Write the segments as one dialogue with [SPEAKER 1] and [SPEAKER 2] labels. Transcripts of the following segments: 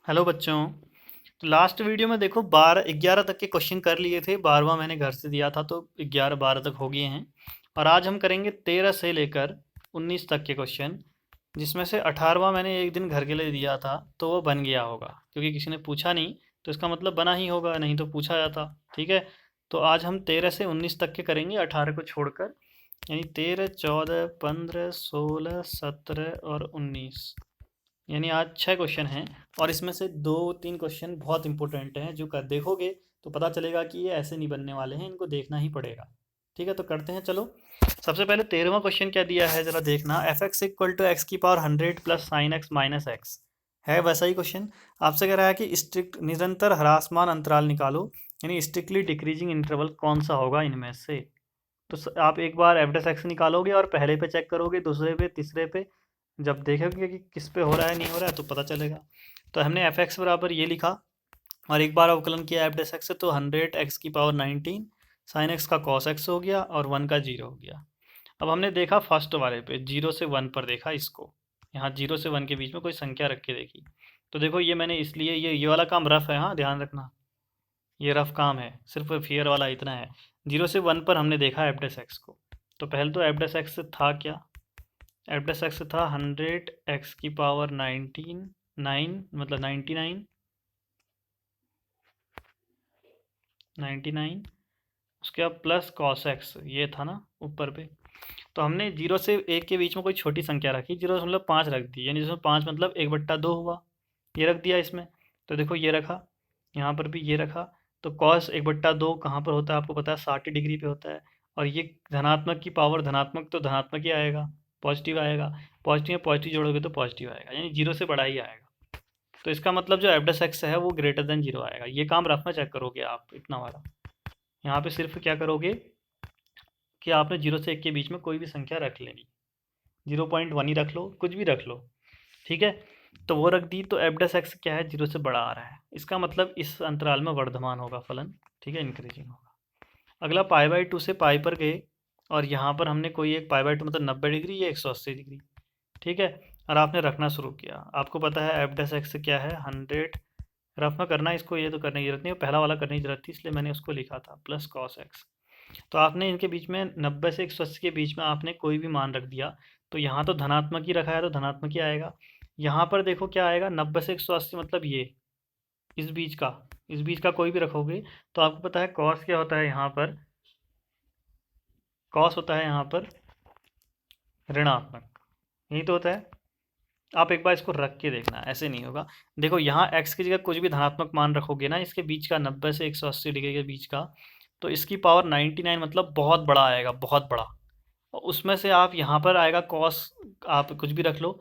[SPEAKER 1] Hello बच्चों। तो last video में देखो 12 11 तक के क्वेश्चन कर लिए थे। 12वां मैंने घर से दिया था तो 11 12 तक हो गए हैं। और आज हम करेंगे 13 से लेकर 19 तक के क्वेश्चन, जिसमें से 18वां मैंने एक दिन घर के लिए दिया था तो वो बन गया होगा, क्योंकि किसी ने पूछा नहीं तो इसका मतलब बना ही होगा, नहीं तो पूछा जाता। ठीक है, तो आज हम 13 से 19 तक के करेंगे, 18 को छोड़कर। यानी 13 14 15 16 17 और 19, यानी आज 6 क्वेश्चन हैं। और इसमें से 2 3 क्वेश्चन बहुत इंपॉर्टेंट हैं, जो कर देखोगे तो पता चलेगा कि ये ऐसे नहीं बनने वाले हैं, इनको देखना ही पड़ेगा। ठीक है, तो करते हैं चलो। सबसे पहले 13वां क्वेश्चन क्या दिया है जरा देखना। F x equal to x की power 100 plus sine x minus x है वैसा ही क्वेश्चन। आपसे कह रहा है कि स्ट्रिक्ट निरंतर ह्रासमान अंतराल निकालो, यानी स्ट्रिक्टली डिक्रीजिंग इंटरवल कौन सा होगा इनमें से। तो आप एक बार एफ डेस एक्स निकालोगे और पहले पे चेक करोगे, दूसरे पे, तीसरे पे। जब देखोगे कि किस पे हो रहा है नहीं हो रहा है तो पता चलेगा। तो हमने एफ एक्स बराबर ये लिखा और एक बार अवकलन किया एफ डेस एक्स से, तो 100 एक्स की पावर 19 साइन एक्स का कॉस एक्स हो गया और 1 का 0 हो गया। अब हमने देखा फर्स्ट वाले पे 0 से 1 पर देखा इसको, यहाँ 0 से 1 के बीच में कोई संख्या रख के देखी। तो देखो ये मैंने इसलिए ये वाला काम रफ है, हाँ ध्यान रखना, ये रफ काम है, सिर्फ फियर वाला इतना है। 0 से 1 पर हमने देखा एफ डेस एक्स को। तो पहले तो एफ डेस एक्स था क्या, एफ डेस एक्स था 100 एक्स की पावर 19 9 मतलब 99 उसके बाद प्लस कॉस एक्स, ये था ना ऊपर पे। तो हमने 0 से 1 के बीच में कोई छोटी संख्या रखी, 0.5 रख दी, यानी जिसमें 5 मतलब 1/2 हुआ, ये रख दिया इसमें। तो देखो ये रखा, यहाँ पर भी ये रखा। तो कॉस 1/2 कहाँ पर होता है आपको पता है, 60 डिग्री पे होता है। और ये धनात्मक की पावर, धनात्मक तो धनात्मक ही आएगा, पॉजिटिव आएगा। पॉजिटिव में पॉजिटिव जोड़ोगे तो पॉजिटिव आएगा, यानी 0 से बड़ा ही आएगा। तो इसका मतलब जो एफ डेस एक्स है वो ग्रेटर देन 0 आएगा। ये काम रफ में चेक करोगे आप, इतना वाला। यहाँ पे सिर्फ क्या करोगे कि आपने 0 से 1 के बीच में कोई भी संख्या रख लेनी, 0.1 ही रख लो, कुछ भी रख लो। ठीक है, तो वो रख दी। तो एफ डेस एक्स क्या है, 0 से बड़ा आ रहा है, इसका मतलब इस अंतराल में वर्धमान होगा फलन। ठीक है, इंक्रीजिंग होगा। अगला पाई/2 से पाई पर गए, और यहाँ पर हमने कोई एक पाई/2 मतलब 90 डिग्री या 180 डिग्री। ठीक है, और आपने रखना शुरू किया। आपको पता है एफ डेस एक्स क्या है, 100, रफ में करना इसको, ये तो करने की जरूरत नहीं, पहला वाला करने की जरूरत थी इसलिए मैंने उसको लिखा था, प्लस कॉस एक्स। तो आपने इनके बीच में 90 से 180 के बीच में आपने कोई भी मान रख दिया। तो यहाँ तो धनात्मक ही रखा है तो धनात्मक ही आएगा। यहाँ पर देखो क्या आएगा, 90 से 180 मतलब ये इस बीच का कोई भी रखोगे। तो आपको पता है कॉस क्या होता है यहाँ पर, कॉस होता है यहाँ पर ऋणात्मक, यही तो होता है। आप एक बार इसको रख के देखना, ऐसे नहीं होगा। देखो यहाँ x की जगह कुछ भी धनात्मक मान रखोगे ना, इसके बीच का 90 से 180 डिग्री के बीच का, तो इसकी पावर 99 मतलब बहुत बड़ा आएगा, बहुत बड़ा। और उसमें से आप यहाँ पर आएगा कॉस, आप कुछ भी रख लो।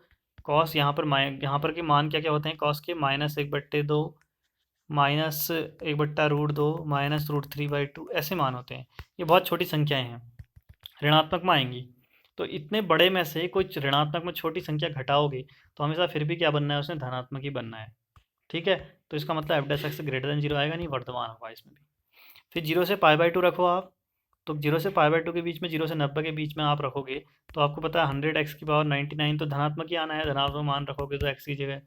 [SPEAKER 1] कॉस यहाँ पर यहाँ पर के मान क्या क्या होते हैं कॉस के, -1/2, -1/√2, -√3/2, ऐसे मान होते हैं। ये बहुत छोटी संख्याएं हैं, ऋणात्मक में आएंगी। तो इतने बड़े में से कोई ऋणात्मक में छोटी संख्या घटाओगे तो हमेशा फिर भी क्या बनना है, उसने धनात्मक ही बनना है। ठीक है, तो इसका मतलब एफ डेस एक्स ग्रेटर देन 0 आएगा, नहीं वर्तमान होगा इसमें भी। फिर 0 से पाई/2 रखो आप। तो 0 से पाई/2 के बीच में, 0 से 90 के बीच में आप रखोगे, तो आपको पता है 100 एक्स की पावर 99 तो धनात्मक ही आना है, धनात्मक मान रखोगे तो एक्स की जगह।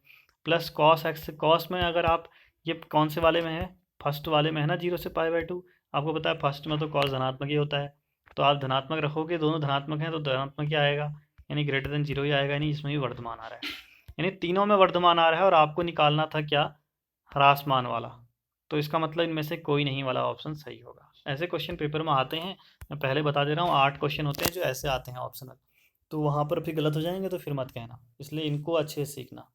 [SPEAKER 1] प्लस कॉस एक्स, कॉस में अगर आप, ये कौन से वाले में है, फर्स्ट वाले में है ना 0 से पाई/2। आपको पता है फर्स्ट में तो कॉस धनात्मक ही होता है। तो आप धनात्मक रखोगे, दोनों धनात्मक हैं तो धनात्मक ही आएगा, यानी ग्रेटर देन 0 ही आएगा, यानी इसमें भी वर्धमान आ रहा है। यानी तीनों में वर्धमान आ रहा है और आपको निकालना था क्या, ह्रासमान वाला। तो इसका मतलब इनमें से कोई नहीं वाला ऑप्शन सही होगा। ऐसे क्वेश्चन पेपर में आते हैं, मैं पहले बता दे रहा हूँ, 8 क्वेश्चन होते हैं जो ऐसे आते हैं ऑप्शनल। तो वहाँ पर फिर गलत हो जाएंगे तो फिर मत कहना, इसलिए इनको अच्छे से सीखना।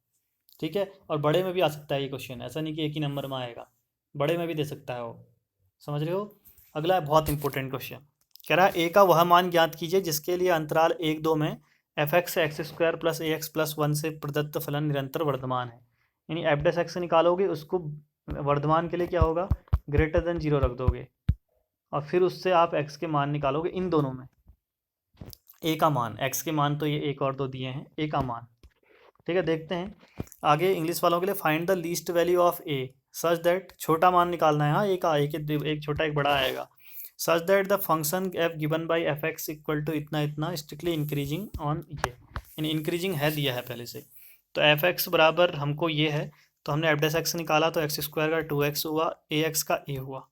[SPEAKER 1] ठीक है, और बड़े में भी आ सकता है ये क्वेश्चन, ऐसा नहीं कि एक ही नंबर में आएगा, बड़े में भी दे सकता है वो, समझ रहे हो। अगला है बहुत इंपॉर्टेंट क्वेश्चन, कह रहा है ए का वह मान ज्ञात कीजिए जिसके लिए अंतराल 1 2 में f x x square plus a x plus 1 से प्रदत्त फलन निरंतर वर्धमान है। यानी एफ डेस एक्स निकालोगे, उसको वर्धमान के लिए क्या होगा, ग्रेटर देन 0 रख दोगे, और फिर उससे आप एक्स के मान निकालोगे इन दोनों में। ए का मान, एक्स के मान तो ये एक और दो दिए हैं, ए का मान। ठीक है, देखते हैं आगे। इंग्लिश वालों के लिए find the least value of A such that, छोटा मान निकालना है, हाँ ए का, एक छोटा एक बड़ा आएगा। Such that the function f given by f x equal to इतना इतना स्ट्रिक्टली इंक्रीजिंग ऑन ये, यानी इंक्रीजिंग है दिया है पहले से। तो एफ एक्स बराबर हमको ये है, तो हमने एफ डैश एक्स निकाला तो एक्स स्क्वायर का 2x हुआ, ए एक्स का ए हुआ।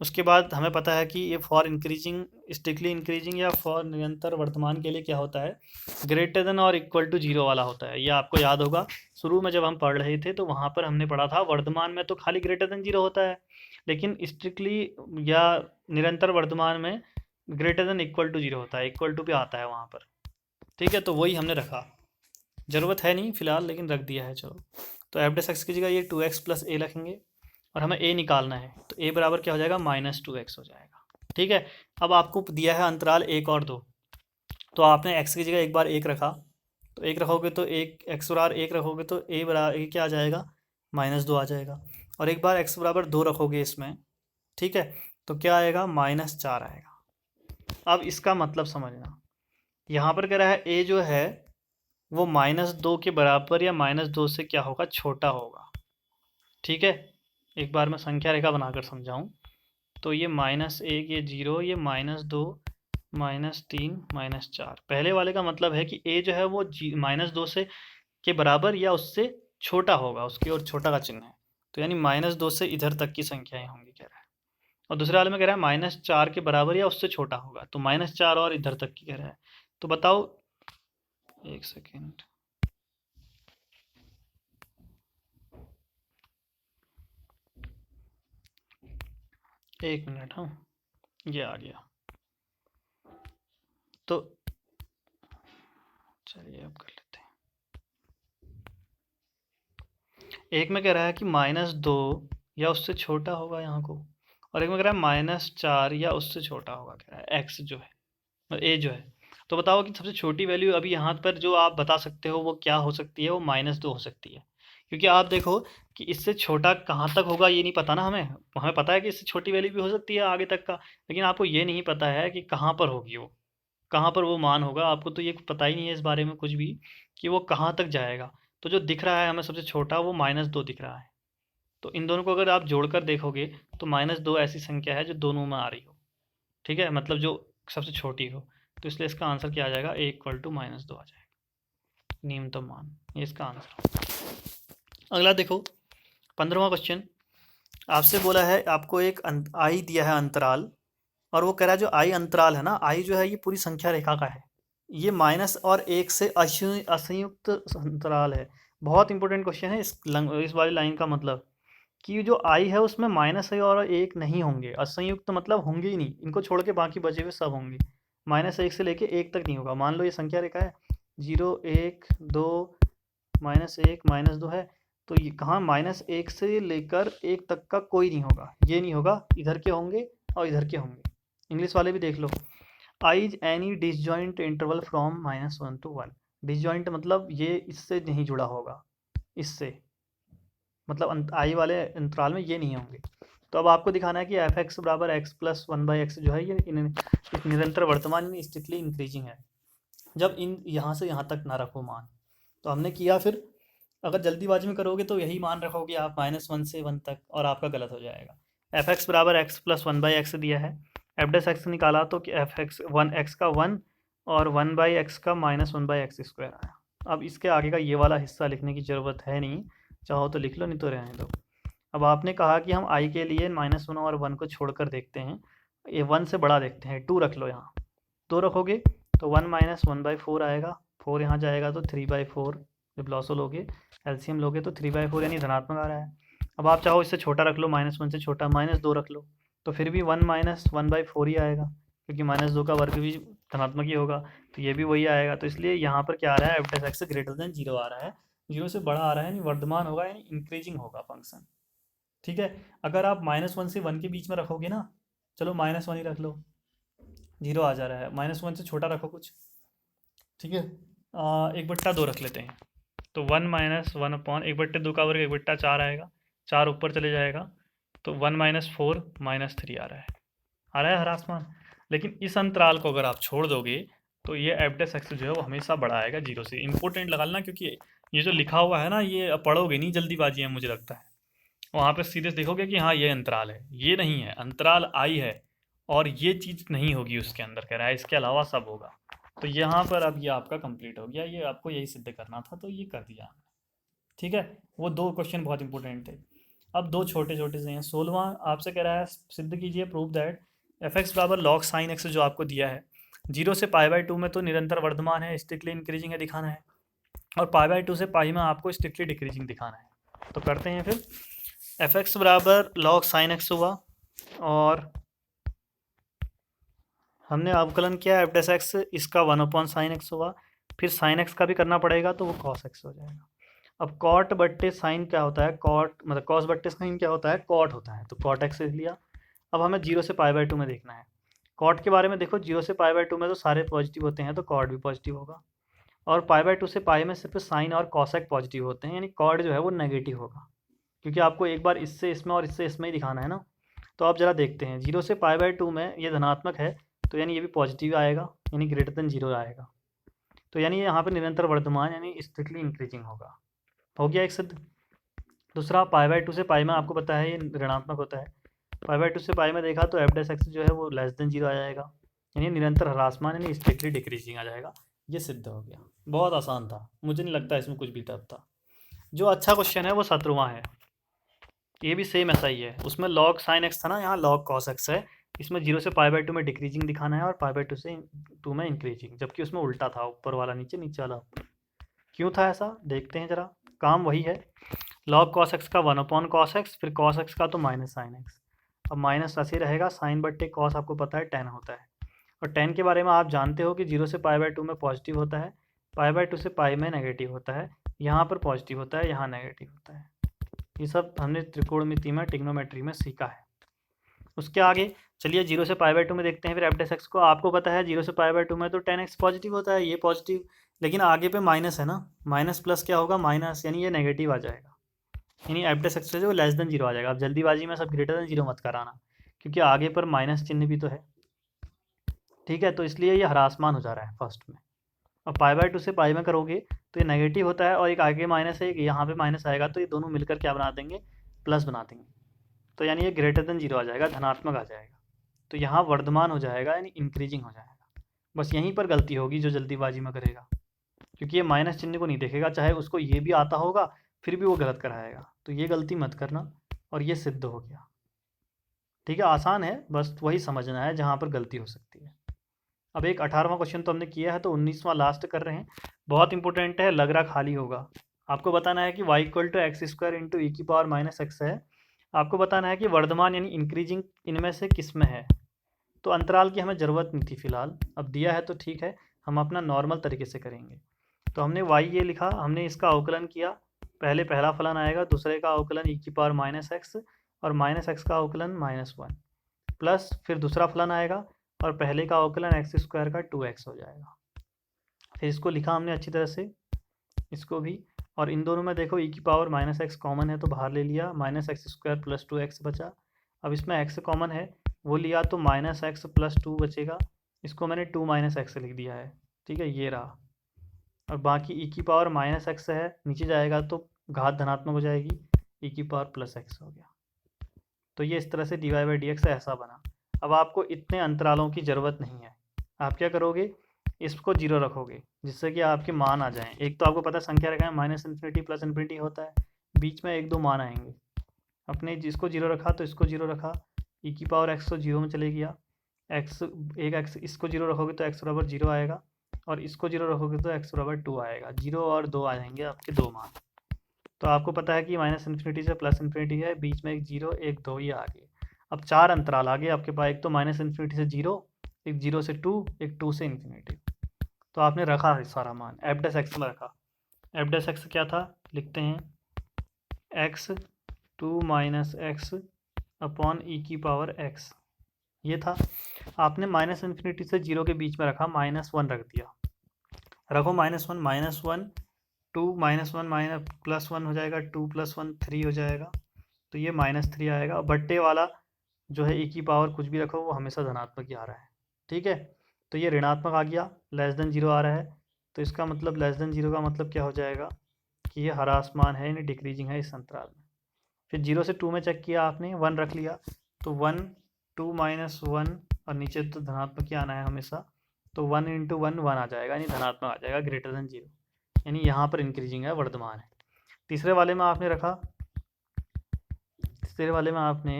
[SPEAKER 1] उसके बाद हमें पता है कि ये फॉर इंक्रीजिंग स्ट्रिक्टली इंक्रीजिंग या फॉर निरंतर वर्तमान के लिए क्या होता है, ग्रेटर देन और इक्वल टू जीरो वाला होता है। ये आपको याद होगा शुरू में जब हम पढ़ रहे थे तो वहाँ पर हमने पढ़ा था वर्तमान में तो खाली ग्रेटर देन जीरो होता है, लेकिन स्ट्रिक्टली या निरंतर वर्तमान में greater than equal to zero होता है, इक्वल टू पे आता है वहाँ पर। ठीक है, तो वही हमने रखा, ज़रूरत है नहीं फिलहाल लेकिन रख दिया है। चलो, तो एफ डैश एक्स की जगह ये 2x प्लस ए रखेंगे और हमें a निकालना है, तो a बराबर क्या हो जाएगा, -2x हो जाएगा। ठीक है, अब आपको दिया है अंतराल 1 और 2, तो आपने x की जगह एक बार 1 रखा, तो 1 रखोगे तो एक x बराबर 1 रखोगे तो a बराबर क्या आ जाएगा, -2 आ जाएगा। और एक बार x बराबर 2 रखोगे इसमें, ठीक है, तो क्या आएगा, -4 आएगा। अब इसका मतलब समझना, यहाँ पर कह रहा है a जो है वो -2 के बराबर या -2 से क्या होगा, छोटा होगा। ठीक है, एक बार मैं संख्या रेखा बनाकर समझाऊं, तो ये -1, ये 0, ये -2, -3, -4। पहले वाले का मतलब है कि a जो है वो -2 से के बराबर या उससे छोटा होगा, उसकी ओर छोटा का चिन्ह है, तो यानी -2 से इधर तक की संख्याएं होंगी कह रहा है। और दूसरे वाले में कह रहा है -4 के बराबर या उससे छोटा होगा, तो -4 और इधर तक की कह रहा है। तो बताओ, एक सेकेंड, एक मिनट, हाँ ये आ गया। तो चलिए अब कर लेते हैं। एक में कह रहा है कि -2 या उससे छोटा होगा यहाँ को, और एक में कह रहा है -4 या उससे छोटा होगा, कह रहा है एक्स जो है, ए जो है। तो बताओ कि सबसे छोटी वैल्यू अभी यहाँ पर जो आप बता सकते हो वो क्या हो सकती है, वो -2 हो सकती है, क्योंकि आप देखो कि इससे छोटा कहाँ तक होगा ये नहीं पता ना हमें। हमें पता है कि इससे छोटी वैल्यू भी हो सकती है आगे तक का, लेकिन आपको ये नहीं पता है कि कहाँ पर होगी वो, कहाँ पर वो मान होगा। आपको तो ये पता ही नहीं है इस बारे में कुछ भी कि वो कहाँ तक जाएगा। तो जो दिख रहा है हमें सबसे छोटा, वो -2 दिख रहा है। तो इन दोनों को अगर आप जोड़कर देखोगे तो -2 ऐसी संख्या है जो दोनों में आ रही हो। ठीक है, मतलब जो सबसे छोटी हो। तो इसलिए इसका आंसर क्या आ जाएगा, a इक्वल टू -2 आ जाएगा, न्यूनतम मान, ये इसका आंसर। अगला देखो, 15वां क्वेश्चन। आपसे बोला है, आपको एक आई दिया है अंतराल, और वो कह रहा है जो आई अंतराल है ना, आई जो है ये पूरी संख्या रेखा का है, ये माइनस और एक से असंयुक्त अंतराल है। बहुत इंपॉर्टेंट क्वेश्चन है इस वाली लाइन का मतलब कि जो आई है उसमें माइनस है और एक नहीं होंगे, असंयुक्त मतलब होंगे ही नहीं, इनको छोड़ के बाकी बचे हुए सब होंगे। -1 से लेके 1 तक नहीं होगा। मान लो ये संख्या रेखा है, 0, 1, 2, -1, -2 है, तो ये कहाँ -1 से लेकर 1 तक का कोई नहीं होगा, ये नहीं होगा, इधर के होंगे और इधर के होंगे। इंग्लिश वाले भी देख लो, I is any disjoint interval from -1 to 1। Disjoint मतलब ये इससे नहीं जुड़ा होगा, इससे मतलब आई वाले अंतराल में ये नहीं होंगे। तो अब आपको दिखाना है कि एफ एक्स बराबर एक्स प्लस 1/x जो है ये एक निरंतर वर्तमान में स्ट्रिक्टली इंक्रीजिंग है, जब इन यहाँ से यहाँ तक ना रखो मान। तो हमने किया, फिर अगर जल्दीबाजी में करोगे तो यही मान रखोगे आप -1 से 1 तक, और आपका गलत हो जाएगा। एफ एक्स बराबर एक्स प्लस 1/x दिया है, एफ डैश एक्स निकाला तो कि एफ एक्स 1x का 1 और 1/x का -1/x स्क्वायर आया। अब इसके आगे का ये वाला हिस्सा लिखने की ज़रूरत है नहीं, चाहो तो लिख लो, नहीं तो रहने दो। अब आपने कहा कि हम आई के लिए -1 और 1 को छोड़कर देखते हैं, ये 1 से बड़ा देखते हैं, 2 रख लो यहाँ। 2 रखोगे तो 1 - 1/4 आएगा, 4 यहाँ जाएगा तो 3/4, जब लॉसो लोगे एलसीएम लोगे तो 3/4 यानी धनात्मक आ रहा है। अब आप चाहो इससे छोटा रख लो, -1 से छोटा -2 रख लो, तो फिर भी 1 - 1/4 ही आएगा, क्योंकि -2 का वर्ग भी धनात्मक ही होगा, तो ये भी वही आएगा। तो इसलिए यहाँ पर क्या आ रहा है, एफ एक्स ग्रेटर देन 0 आ रहा है, 0 से बड़ा आ रहा है, यानी वर्धमान होगा, यानी इंक्रीजिंग होगा फंक्शन। ठीक है, अगर आप -1 से 1 के बीच में रखोगे ना, चलो -1 ही रख लो, 0 आ जा रहा है, -1 से छोटा रखो कुछ। ठीक है, 1/2 रख लेते हैं, तो 1 - 1 / 1/2 का वर्ग 1/4 आएगा, 4 ऊपर चले जाएगा, तो 1 - 4 -3 आ रहा है हर आसमान। लेकिन इस अंतराल को अगर आप छोड़ दोगे तो ये एफ डैश एक्स जो है वो हमेशा बड़ा आएगा 0 से। इंपॉर्टेंट लगा लेना, क्योंकि ये जो लिखा हुआ है ना, ये पढ़ोगे नहीं, जल्दीबाजी है मुझे लगता है, वहाँ पे सीधे देखोगे कि हाँ ये अंतराल है, ये नहीं है, अंतराल आई है, और ये चीज़ नहीं होगी उसके अंदर, कह रहा है इसके अलावा सब होगा। तो यहाँ पर अब ये आपका कंप्लीट हो गया, ये आपको यही सिद्ध करना था, तो ये कर दिया। ठीक है, वो 2 क्वेश्चन बहुत इंपॉर्टेंट थे। अब 2 छोटे-छोटे से हैं। 16वां आपसे कह रहा है सिद्ध कीजिए प्रूव दैट f(x) बराबर log sin x जो आपको दिया है 0 से π/2 में तो निरंतर वर्धमान है, स्ट्रिक्टली इंक्रीजिंग है दिखाना है, और π/2 से पाई में आपको स्ट्रिक्टली डिक्रीजिंग दिखाना है। तो करते हैं फिर। f(x) बराबर log sin x हुआ और हमने अवकलन किया f(x), इसका 1/sin x हुआ, फिर sin x का भी करना पड़ेगा तो वो cos x हो जाएगा। अब कॉट बट्टे साइन क्या होता है, कॉट मतलब कॉस बट्टे साइन क्या होता है, कॉट होता है, तो कॉट एक्स लिख लिया। अब हमें 0 से π/2 में देखना है। कॉट के बारे में देखो, 0 से π/2 में तो सारे पॉजिटिव होते हैं तो कॉट भी पॉजिटिव होगा, और π/2 से पाई में सिर्फ साइन और कॉसेक पॉजिटिव होते हैं, यानी कॉट जो है वो नेगेटिव होगा, क्योंकि आपको एक बार इससे इसमें और इससे इसमें ही दिखाना है ना। तो आप ज़रा देखते हैं 0 से π/2 में ये धनात्मक है तो यानी ये भी पॉजिटिव आएगा, यानी ग्रेटर देन 0 आएगा, तो यानी यहाँ पर निरंतर वर्धमान यानी स्ट्रिक्टली इंक्रीजिंग होगा। हो गया एक सिद्ध। दूसरा π/2 से पाई में आपको पता है ये ऋणात्मक होता है, π/2 से पाई में देखा तो f(x) जो है वो लेस देन 0 आ जाएगा, यानी निरंतर ह्रासमान यानी स्ट्रिक्टली डिक्रीजिंग आ जाएगा। ये सिद्ध हो गया, बहुत आसान था, मुझे नहीं लगता इसमें कुछ भी टफ था। जो अच्छा क्वेश्चन है वो 17वां है, ये भी सेम ऐसा ही है, उसमें log sin x था ना, यहाँ log cos x है। इसमें 0 से π/2 में डिक्रीजिंग दिखाना है और π/2 से 2 में इंक्रीजिंग, जबकि उसमें उल्टा था, ऊपर वाला नीचे, नीचे वाला ऊपर। क्यों था ऐसा देखते हैं जरा। काम वही है, log cos x का 1/cos x, फिर cos x का तो माइनस साइन x। अब माइनस ऐसे रहेगा, साइन बट्टे cos आपको पता है tan होता है, और tan के बारे में आप जानते हो कि 0 से π/2 में पॉजिटिव होता है, π/2 से पाई में नेगेटिव होता है, यहाँ पर पॉजिटिव होता है, यहाँ नेगेटिव होता है। ये सब हमने त्रिकोणमिति में ट्रिग्नोमेट्री में सीखा है। उसके आगे चलिए 0 से π/2 में देखते हैं फिर f(x) को। आपको पता है 0 से π/2 में तो tan x पॉजिटिव होता है, ये पॉजिटिव, लेकिन आगे पे माइनस है ना, माइनस प्लस क्या होगा, माइनस, यानी ये नेगेटिव आ जाएगा, यानी f(x) जो लेस देन 0 आ जाएगा। अब जल्दीबाजी में सब ग्रेटर देन 0 मत कराना, क्योंकि आगे पर माइनस चिन्ह भी तो है, ठीक है, तो इसलिए ये ह्रासमान हो जा रहा है फर्स्ट में। अब π/2 से पाई में करोगे तो ये नेगेटिव होता है, और एक आगे माइनस है, एक यहाँ पे माइनस आएगा, तो ये दोनों मिलकर क्या बना देंगे, प्लस बना देंगे, तो यानी ये ग्रेटर देन 0 आ जाएगा, धनात्मक आ जाएगा, तो यहाँ वर्धमान हो जाएगा, यानी इंक्रीजिंग हो जाएगा। बस यहीं पर गलती होगी जो जल्दीबाजी में करेगा, क्योंकि ये माइनस चिन्ह को नहीं देखेगा, चाहे उसको ये भी आता होगा फिर भी वो गलत कराएगा, तो ये गलती मत करना। और ये सिद्ध हो गया, ठीक है, आसान है, बस वही समझना है जहाँ पर गलती हो सकती है। अब एक 18वां क्वेश्चन तो हमने किया है, तो 19वां लास्ट कर रहे हैं, बहुत इंपॉर्टेंट है, लग रहा खाली होगा। आपको बताना है कि y equal to x² into e की पावर माइनस एक्स है। आपको बताना है कि वर्धमान यानी इंक्रीजिंग इनमें से किस में है। तो अंतराल की हमें ज़रूरत नहीं थी फिलहाल, अब दिया है तो ठीक है, हम अपना नॉर्मल तरीके से करेंगे। तो हमने y ये लिखा, हमने इसका अवकलन किया, पहले पहला फलन आएगा, दूसरे का अवकलन ई की पावर माइनस एक्स, और माइनस एक्स का अवकलन -1, प्लस फिर दूसरा फलन आएगा और पहले का अवकलन x² का 2x हो जाएगा। फिर इसको लिखा हमने अच्छी तरह से, इसको भी, और इन दोनों में देखो ई की पावर माइनस एक्स कॉमन है तो बाहर ले लिया, -x² प्लस 2x बचा। अब इसमें x कॉमन है, वो लिया तो -x प्लस 2 बचेगा, इसको मैंने 2 - x लिख दिया है, ठीक है, ये रहा। और बाकी ई की पावर -x है, नीचे जाएगा तो घात धनात्मक हो जाएगी, ई की पावर प्लस x हो गया। तो ये इस तरह से dy/dx ऐसा बना। अब आपको इतने अंतरालों की ज़रूरत नहीं है, आप क्या करोगे, इसको 0 रखोगे जिससे कि आपके मान आ जाएं। एक तो आपको पता है संख्या रेखा में -∞ +∞ होता है, बीच में 1-2 मान आएंगे। अपने जिसको 0 रखा तो इसको 0 रखा, ई की पावर x तो 0 में चले गया, x एक x इसको 0 रखोगे तो x बराबर 0 आएगा, और इसको 0 रखोगे तो x बराबर 2 आएगा। 0 और 2 आ जाएंगे आपके 2 मान। तो आपको पता है कि -∞ से +∞ है, बीच में एक 0 एक 2 ये आ गए। अब 4 अंतराल आ गए आपके पास, एक तो -∞ से 0, एक 0 से 2, एक 2 से ∞। तो आपने रखा है सारा मान f(x) में रखा। f(x) क्या था, लिखते हैं x 2 - x अपॉन ई की पावर x, ये था। आपने -∞ से 0 के बीच में रखा, -1 रख दिया, रखो -1 2 -1 +1 हो जाएगा, 2 + 1 3 हो जाएगा, तो ये -3 आएगा। बट्टे वाला जो है ई की पावर कुछ भी रखो वो हमेशा धनात्मक ही आ रहा है, ठीक है। तो ये ऋणात्मक आ गया, लेस देन 0 आ रहा है, तो इसका मतलब लेस देन 0 का मतलब क्या हो जाएगा कि ये ह्रासमान है, यानी डिक्रीजिंग है इस अंतराल में। फिर 0 से 2 में चेक किया आपने, 1 रख लिया, तो 1 2 - 1 और नीचे तो धनात्मक ही आना है हमेशा, तो 1 × 1 1 आ जाएगा, यानी धनात्मक आ जाएगा, ग्रेटर देन 0, यानी यहाँ पर इंक्रीजिंग है, वर्धमान है। तीसरे वाले में आपने रखा, तीसरे वाले में आपने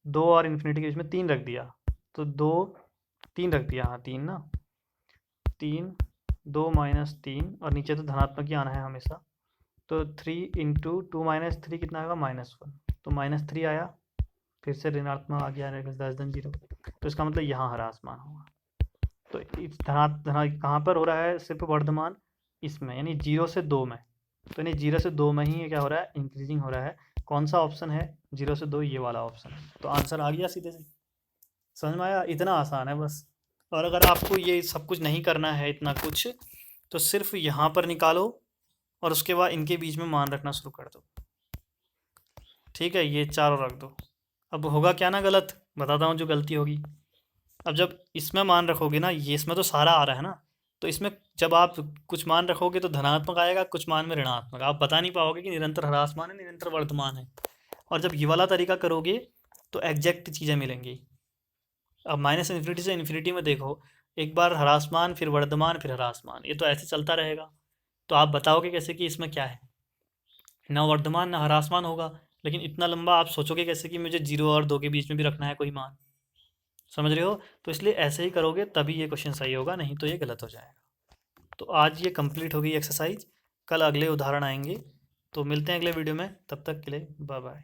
[SPEAKER 1] 2 और इन्फिनिटी के बीच में 3 रख दिया, तो 2 3 रख दिया, हाँ 3 ना, 3 2 माइनस 3 और नीचे तो धनात्मक ही आना है हमेशा, तो 3 इंटू 2 माइनस 3 कितना आएगा -1, तो -3 आया, फिर से ऋणात्मक आ गया -0, तो इसका मतलब यहाँ ह्रास मान होगा। तो इस कहाँ पर हो रहा है सिर्फ वर्धमान, इसमें यानी 0 से 2 में, तो यानी 0 से 2 में ही ये क्या हो रहा है, इंक्रीजिंग हो रहा है। कौन सा ऑप्शन है 0 से 2, ये वाला ऑप्शन है। तो आंसर आ गया सीधे से, समझ में आया, इतना आसान है बस। और अगर आपको ये सब कुछ नहीं करना है इतना कुछ, तो सिर्फ यहाँ पर निकालो और उसके बाद इनके बीच में मान रखना शुरू कर दो, ठीक है, ये चारों रख दो। अब होगा क्या ना गलत, बताता हूँ जो गलती होगी। अब जब इसमें मान रखोगे ना, ये इसमें तो सारा आ रहा है ना, तो इसमें जब आप कुछ मान रखोगे तो धनात्मक आएगा, कुछ मान में ऋणात्मक, आप बता नहीं पाओगे कि निरंतर ह्रासमान है निरंतर वर्धमान है। और जब ये वाला तरीका करोगे तो एग्जैक्ट चीज़ें मिलेंगी। अब माइनस इन्फिनिटी से इन्फिनिटी में देखो, एक बार ह्रासमान फिर वर्धमान फिर ह्रासमान, ये तो ऐसे चलता रहेगा। तो आप बताओगे कैसे कि इसमें क्या है, ना वर्धमान ना ह्रासमान होगा। लेकिन इतना लंबा आप सोचोगे कैसे कि मुझे 0 और 2 के बीच में भी रखना है कोई मान, समझ रहे हो। तो इसलिए ऐसे ही करोगे तभी ये क्वेश्चन सही होगा, नहीं तो ये गलत हो जाएगा। तो आज ये कंप्लीट होगी एक्सरसाइज, कल अगले उदाहरण आएंगे। तो मिलते हैं अगले वीडियो में, तब तक के लिए बाय बाय।